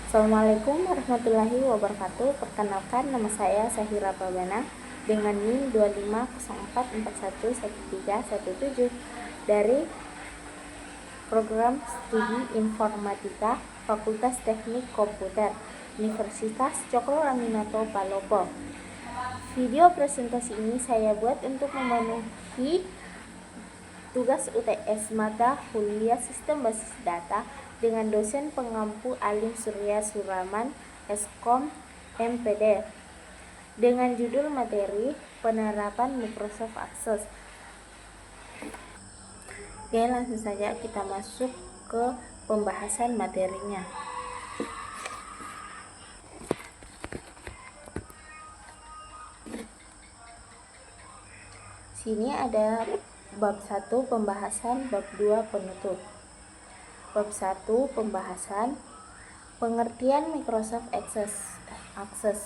Assalamualaikum warahmatullahi wabarakatuh. Perkenalkan, nama saya Sahira Pabana dengan NIM 2504411317 dari Program Studi Informatika Fakultas Teknik Komputer Universitas Cokro Aminoto Palopo. Video presentasi ini saya buat untuk memenuhi tugas UTS mata kuliah Sistem Basis Data dengan dosen pengampu Alim Surya Suraman, Eskom, MPD, dengan judul materi penerapan Microsoft Access. Oke, langsung saja kita masuk ke pembahasan materinya. Sini ada bab 1 pembahasan, bab 2 penutup. Bab 1 pembahasan pengertian Microsoft Access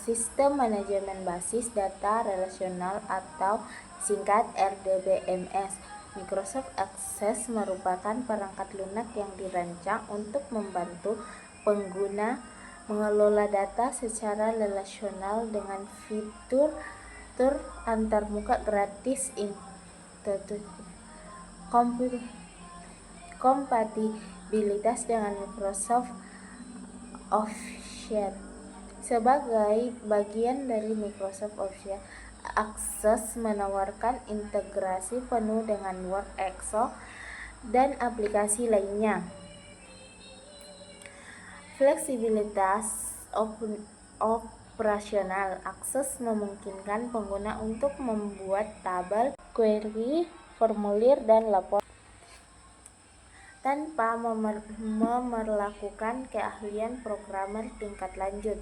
Sistem Manajemen Basis Data Relasional atau singkat RDBMS. Microsoft Access merupakan perangkat lunak yang dirancang untuk membantu pengguna mengelola data secara relasional dengan fitur antarmuka gratis, kompatibilitas dengan Microsoft Office. Sebagai bagian dari Microsoft Office, Access menawarkan integrasi penuh dengan Word, Excel, dan aplikasi lainnya. Fleksibilitas operasional. Access memungkinkan pengguna untuk membuat tabel, query, formulir, dan laporan tanpa memerlukan keahlian programmer tingkat lanjut.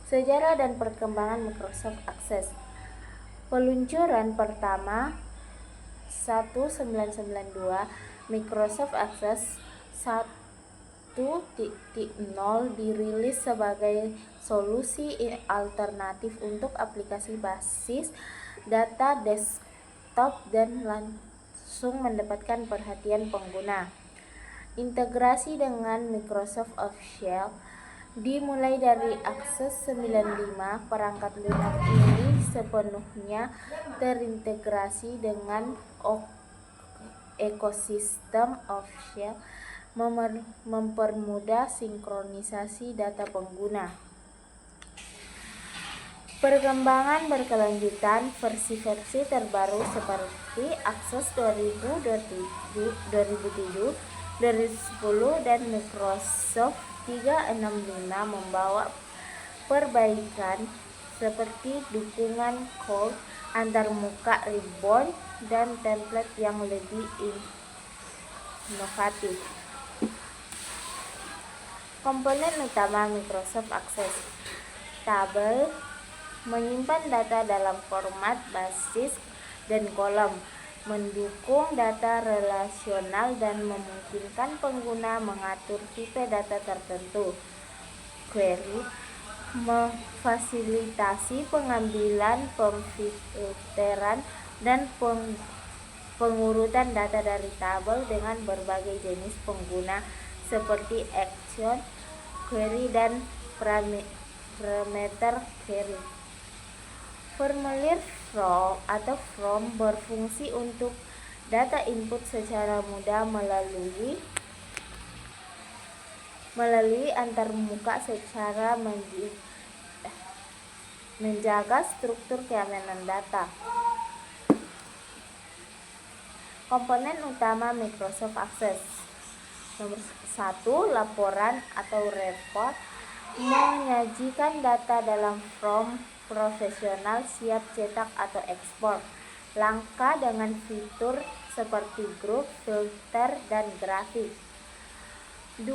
Sejarah dan perkembangan Microsoft Access. Peluncuran pertama 1992, Microsoft Access 1.0 dirilis sebagai solusi alternatif untuk aplikasi basis data desktop dan langsung mendapatkan perhatian pengguna. Integrasi dengan Microsoft Office dimulai dari Access 95. Perangkat lunak ini sepenuhnya terintegrasi dengan ekosistem Office, mempermudah sinkronisasi data pengguna. Perkembangan berkelanjutan. Versi-versi terbaru seperti Access 2007, 2010, dan Microsoft 365 membawa perbaikan seperti dukungan code antarmuka, ribbon, dan template yang lebih inovatif. Komponen utama Microsoft Access. Tabel menyimpan data dalam format basis dan kolom, mendukung data relasional dan memungkinkan pengguna mengatur tipe data tertentu. Query memfasilitasi pengambilan, pemfilteran, dan pengurutan data dari tabel dengan berbagai jenis pengguna seperti action query dan parameter query. Formulir form berfungsi untuk data input secara mudah melalui antarmuka secara menjaga struktur keamanan data. Komponen utama Microsoft Access. Nomor 1, laporan atau report, menyajikan data dalam form profesional siap cetak atau ekspor. Langka dengan fitur seperti grup, filter, dan grafik. 2.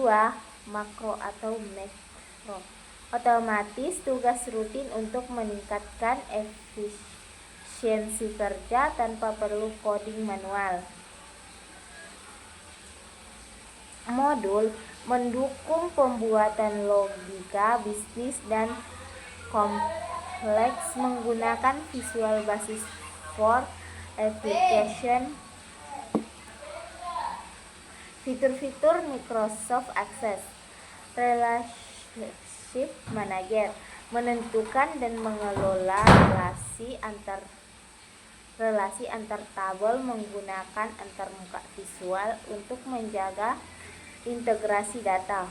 Makro atau makro, otomatis tugas rutin untuk meningkatkan efisiensi kerja tanpa perlu coding manual. Modul mendukung pembuatan logika bisnis dan kompleks menggunakan Visual Basic for Application Fitur-fitur Microsoft Access. Relationship Manager menentukan dan mengelola relasi antar tabel menggunakan antarmuka visual untuk menjaga integrasi data.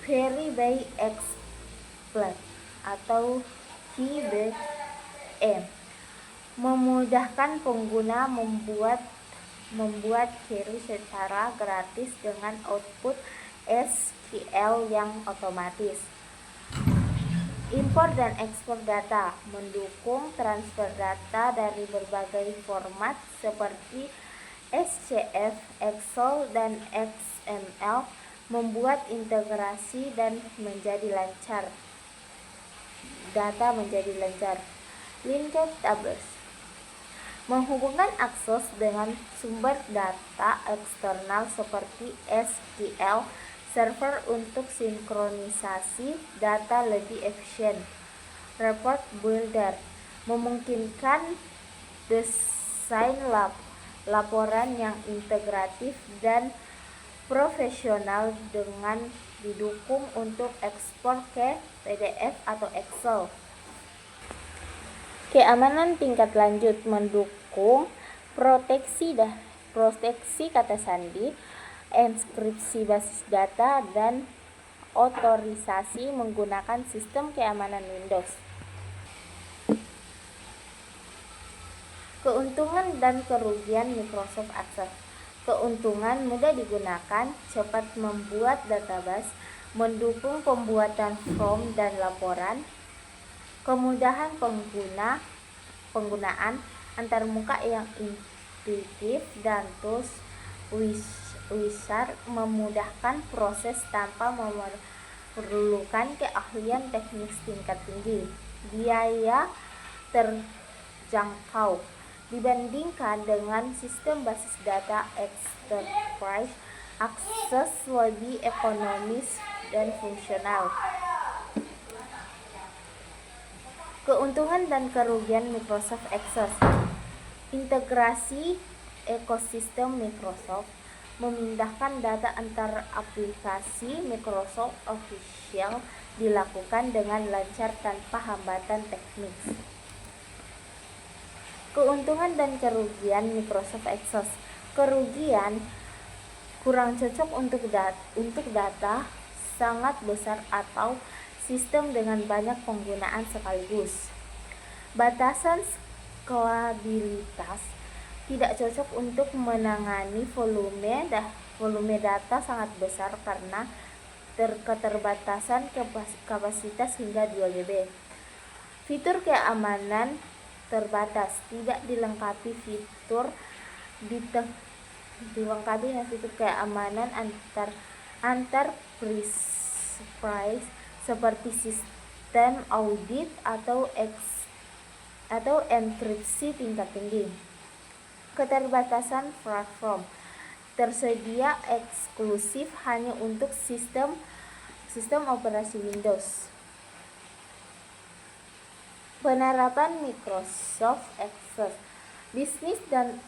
Query by Expert atau QBM memudahkan pengguna membuat query secara gratis dengan output SQL yang otomatis. Import dan ekspor data mendukung transfer data dari berbagai format seperti SCF, Excel, dan XML, membuat integrasi dan data menjadi lancar. Linked tables menghubungkan akses dengan sumber data eksternal seperti SQL Server untuk sinkronisasi data lebih efisien. Report Builder memungkinkan desain laporan yang integratif dan profesional dengan didukung untuk ekspor ke PDF atau Excel. Keamanan tingkat lanjut mendukung proteksi kata sandi, enkripsi basis data, dan otorisasi menggunakan sistem keamanan Windows. Keuntungan dan kerugian Microsoft Access. Keuntungan: mudah digunakan, cepat membuat database, mendukung pembuatan form dan laporan, kemudahan penggunaan, antarmuka yang intuitif, dan tools wizard memudahkan proses tanpa memerlukan keahlian teknis tingkat tinggi. Biaya terjangkau dibandingkan dengan sistem basis data enterprise. Akses lebih ekonomis dan fungsional. Keuntungan dan kerugian Microsoft Access. Integrasi ekosistem Microsoft memindahkan data antar aplikasi Microsoft Official dilakukan dengan lancar tanpa hambatan teknis. Keuntungan dan kerugian Microsoft Access. Kerugian: kurang cocok untuk data sangat besar atau sistem dengan banyak penggunaan sekaligus. Batasan skalabilitas: tidak cocok untuk menangani volume data sangat besar karena keterbatasan kapasitas hingga 2 GB. Fitur keamanan terbatas, tidak dilengkapi dengan fitur keamanan enterprise seperti sistem audit atau enkripsi tingkat tinggi. Keterbatasan platform: tersedia eksklusif hanya untuk sistem operasi Windows. Penerapan Microsoft Access. Bisnis dan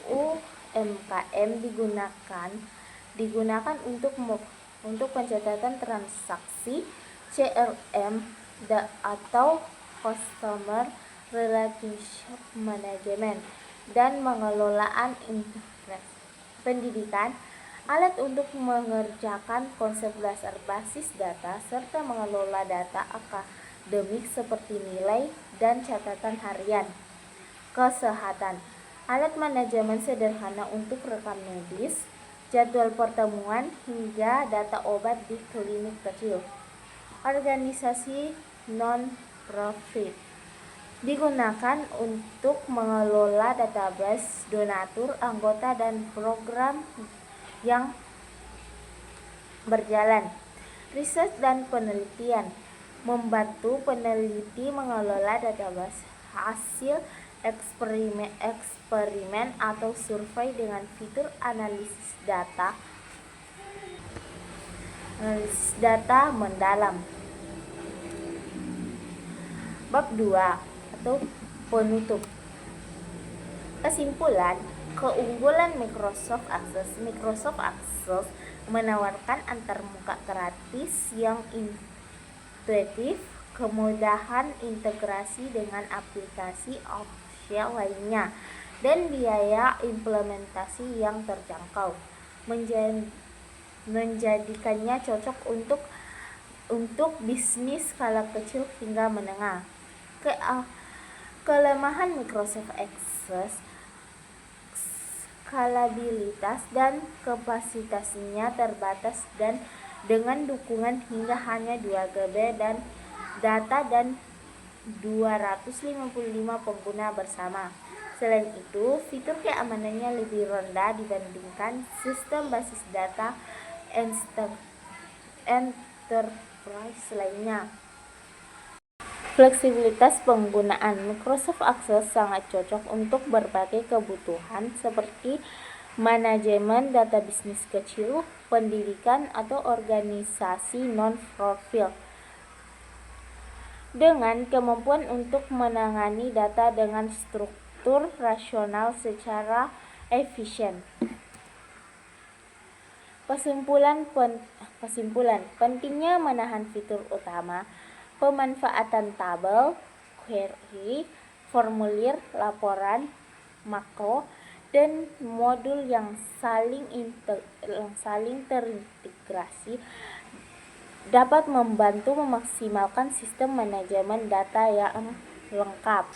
UMKM digunakan untuk pencatatan transaksi CRM atau Customer Relationship Management dan pengelolaan internet. Pendidikan: alat untuk mengerjakan konsep dasar basis data serta mengelola data akademik seperti nilai dan catatan harian. Kesehatan: alat manajemen sederhana untuk rekam medis, jadwal pertemuan, hingga data obat di klinik kecil. Organisasi non-profit digunakan untuk mengelola database donatur, anggota, dan program yang berjalan. Riset dan penelitian: membantu peneliti mengelola database hasil eksperimen atau survei dengan fitur analisis data mendalam. Bab 2 atau penutup. Kesimpulan: Keunggulan Microsoft Access. Microsoft Access menawarkan antarmuka gratis yang intuitif, kemudahan integrasi dengan aplikasi official lainnya, dan biaya implementasi yang terjangkau, menjadikannya cocok untuk bisnis skala kecil hingga menengah. Kelemahan Microsoft Access: skalabilitas dan kapasitasnya terbatas dan dengan dukungan hingga hanya 2 GB dan data dan 255 pengguna bersama. Selain itu, fitur keamanannya lebih rendah dibandingkan sistem basis data enterprise lainnya. Fleksibilitas penggunaan. Microsoft Access sangat cocok untuk berbagai kebutuhan seperti manajemen data bisnis kecil, pendidikan, atau organisasi non-profit. Dengan kemampuan untuk menangani data dengan struktur rasional secara efisien. Kesimpulan, pentingnya menahan fitur utama: pemanfaatan tabel, query, formulir, laporan, makro, dan modul yang saling terintegrasi dapat membantu memaksimalkan sistem manajemen data yang lengkap.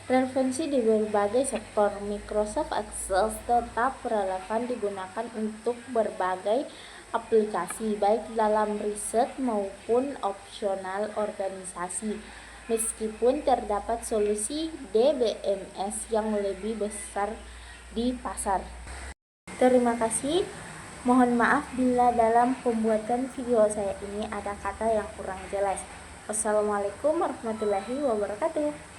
Relevansi di berbagai sektor. Microsoft Access tetap relevan digunakan untuk berbagai aplikasi, baik dalam riset maupun opsional organisasi, meskipun terdapat solusi DBMS yang lebih besar di pasar. Terima kasih. Mohon maaf bila dalam pembuatan video saya ini ada kata yang kurang jelas. Wassalamualaikum warahmatullahi wabarakatuh.